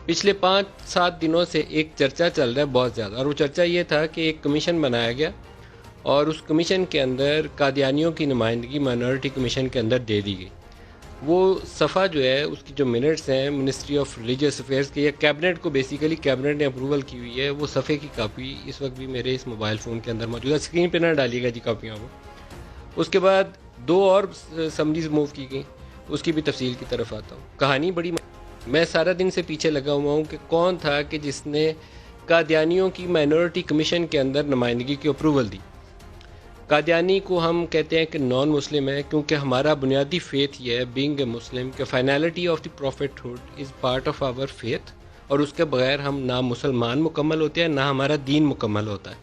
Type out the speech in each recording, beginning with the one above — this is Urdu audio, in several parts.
پچھلے 5-7 دنوں سے ایک چرچا چل رہا ہے بہت زیادہ، اور وہ چرچا یہ تھا کہ ایک کمیشن بنایا گیا اور اس کمیشن کے اندر قادیانیوں کی نمائندگی مائنورٹی کمیشن کے اندر دے دی گئی۔ وہ صفحہ جو ہے اس کی جو منٹس ہیں منسٹری آف ریلیجیس افیئرس کے، یا کیبنٹ کو بیسیکلی کیبنٹ نے اپروول کی ہوئی ہے، وہ صفحے کی کاپی اس وقت بھی میرے اس موبائل فون کے اندر موجود ہے۔ اسکرین پہ نہ ڈالیے گا جی کاپیاں وہ۔ اس کے بعد 2 اور سمریز موو کی گئیں، اس کی بھی تفصیل کی طرف آتا ہوں۔ کہانی بڑی میں سارا دن سے پیچھے لگا ہوا ہوں کہ کون تھا کہ جس نے قادیانیوں کی مائنورٹی کمیشن کے اندر نمائندگی کی اپروول دی۔ قادیانی کو ہم کہتے ہیں کہ نان مسلم ہے، کیونکہ ہمارا بنیادی فیتھ یہ ہے بینگ اے مسلم کہ finality of the prophethood is part of our faith, اور اس کے بغیر ہم نہ مسلمان مکمل ہوتے ہیں نہ ہمارا دین مکمل ہوتا ہے۔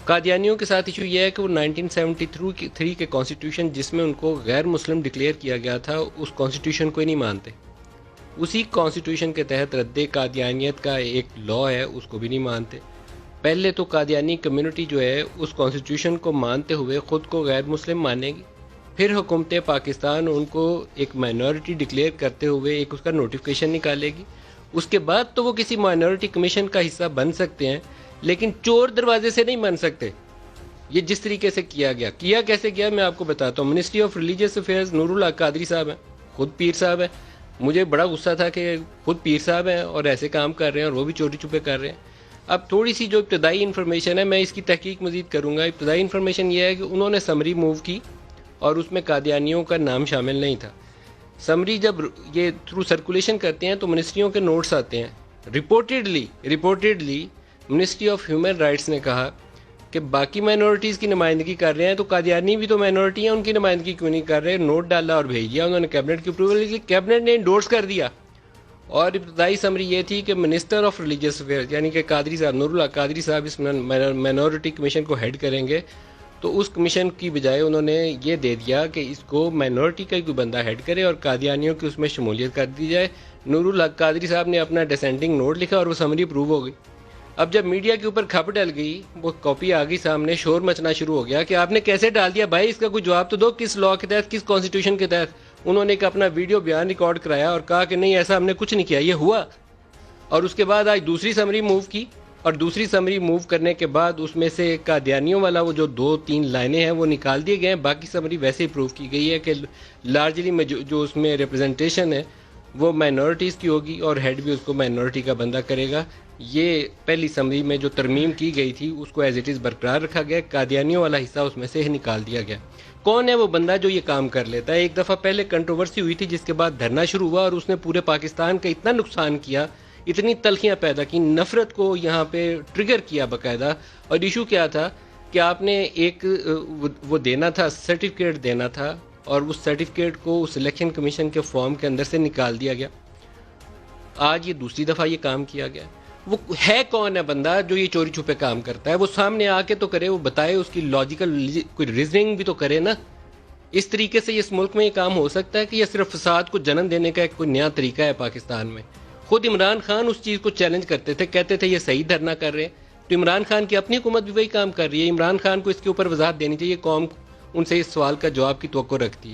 قادیانیوں کے ساتھ ایشو یہ ہے کہ وہ 1973 کے کانسٹیٹیوشن جس میں ان کو غیر مسلم ڈکلیئر کیا گیا تھا، اس کانسٹیٹیوشن کو ہی نہیں مانتے۔ اسی کانسٹیٹیوشن کے تحت رد قادیانیت کا ایک لا ہے، اس کو بھی نہیں مانتے۔ پہلے تو قادیانی کمیونٹی جو ہے اس کانسٹیٹیوشن کو مانتے ہوئے خود کو غیر مسلم مانے گی، پھر حکومت پاکستان ان کو ایک مائنورٹی ڈکلیئر کرتے ہوئے ایک اس کا نوٹیفیکیشن نکالے گی۔ اس کے بعد تو وہ کسی مائنورٹی کمیشن کا حصہ بن سکتے ہیں، لیکن چور دروازے سے نہیں بن سکتے۔ یہ جس طریقے سے کیا کیسے گیا میں آپ کو بتاتا ہوں۔ منسٹری آف ریلیجیس افیئرز نور اللہ قادری صاحب ہیں، خود پیر صاحب ہیں۔ مجھے بڑا غصہ تھا کہ خود پیر صاحب ہیں اور ایسے کام کر رہے ہیں، اور وہ بھی چوری چھپے کر رہے ہیں۔ اب تھوڑی سی جو ابتدائی انفارمیشن ہے، میں اس کی تحقیق مزید کروں گا۔ ابتدائی انفارمیشن یہ ہے کہ انہوں نے سمری موو کی اور اس میں قادیانیوں کا نام شامل نہیں تھا۔ سمری جب یہ تھرو سرکولیشن کرتے ہیں تو منسٹریوں کے نوٹس آتے ہیں۔ ریپورٹیڈلی منسٹری آف ہیومن رائٹس نے کہا کہ باقی مائنورٹیز کی نمائندگی کر رہے ہیں تو قادیانی بھی تو مائنورٹی ہیں، ان کی نمائندگی کیوں نہیں کر رہے؟ نوٹ ڈالا اور بھیج دیا انہوں نے کیبنٹ کی اپروول کی، کیبنٹ نے انڈورس کر دیا۔ اور ابتدائی سمری یہ تھی کہ منسٹر آف ریلیجیس افیئرز یعنی کہ قادری صاحب، نور اللہ قادری صاحب اس مائنورٹی کمیشن کو ہیڈ کریں گے، تو اس کمیشن کی بجائے انہوں نے یہ دے دیا کہ اس کو مائنورٹی کا کوئی بندہ ہیڈ کرے اور قادیانیوں کی اس میں شمولیت کر دی جائے۔ نور اللہ قادری صاحب نے اپنا ڈسینڈنگ نوٹ لکھا اور وہ سمری اپروو ہو گئی۔ اب جب میڈیا کے اوپر کھپ ڈل گئی، وہ کاپی آ گئی سامنے، شور مچنا شروع ہو گیا کہ آپ نے کیسے ڈال دیا بھائی، اس کا کوئی جواب تو دو، کس لا کے تحت، کس کانسٹیٹیوشن کے تحت؟ انہوں نے ایک اپنا ویڈیو بیان ریکارڈ کرایا اور کہا کہ نہیں ایسا ہم نے کچھ نہیں کیا، یہ ہوا۔ اور اس کے بعد آج دوسری سمری موو کی، اور دوسری سمری موو کرنے کے بعد اس میں سے قادیانیوں والا وہ جو 2-3 لائنیں ہیں وہ نکال دیے گئے ہیں، باقی سمری ویسے ہی پروو کی گئی ہے کہ لارجلی جو اس میں ریپرزنٹیشن ہے وہ مائنورٹیز کی ہوگی اور ہیڈ بھی اس کو مائنورٹی کا بندہ کرے گا۔ یہ پہلی سمری میں جو ترمیم کی گئی تھی اس کو ایز اٹ از برقرار رکھا گیا، قادیانیوں والا حصہ اس میں سے نکال دیا گیا۔ کون ہے وہ بندہ جو یہ کام کر لیتا ہے؟ ایک دفعہ پہلے کنٹروورسی ہوئی تھی جس کے بعد دھرنا شروع ہوا اور اس نے پورے پاکستان کا اتنا نقصان کیا، اتنی تلخیاں پیدا کی، نفرت کو یہاں پہ ٹریگر کیا باقاعدہ۔ اور ایشو کیا تھا کہ آپ نے ایک وہ دینا تھا، سرٹیفکیٹ دینا تھا، اور اس سرٹیفکیٹ کو اس الیکشن کمیشن کے فارم کے اندر سے نکال دیا گیا۔ آج یہ دوسری دفعہ یہ کام کیا گیا۔ وہ ہے کون ہے بندہ جو یہ چوری چھپے کام کرتا ہے؟ وہ سامنے آ کے تو کرے، وہ بتائے، اس کی لاجیکل کوئی ریزننگ بھی تو کرے نا۔ اس طریقے سے اس ملک میں یہ کام ہو سکتا ہے کہ یہ صرف فساد کو جنم دینے کا ایک کوئی نیا طریقہ ہے پاکستان میں؟ خود عمران خان اس چیز کو چیلنج کرتے تھے، کہتے تھے یہ صحیح دھرنا کر رہے ہیں، تو عمران خان کی اپنی حکومت بھی وہی کام کر رہی ہے۔ عمران خان کو اس کے اوپر وضاحت دینی چاہیے، قوم ان سے اس سوال کا جواب کی توقع رکھتی ہے۔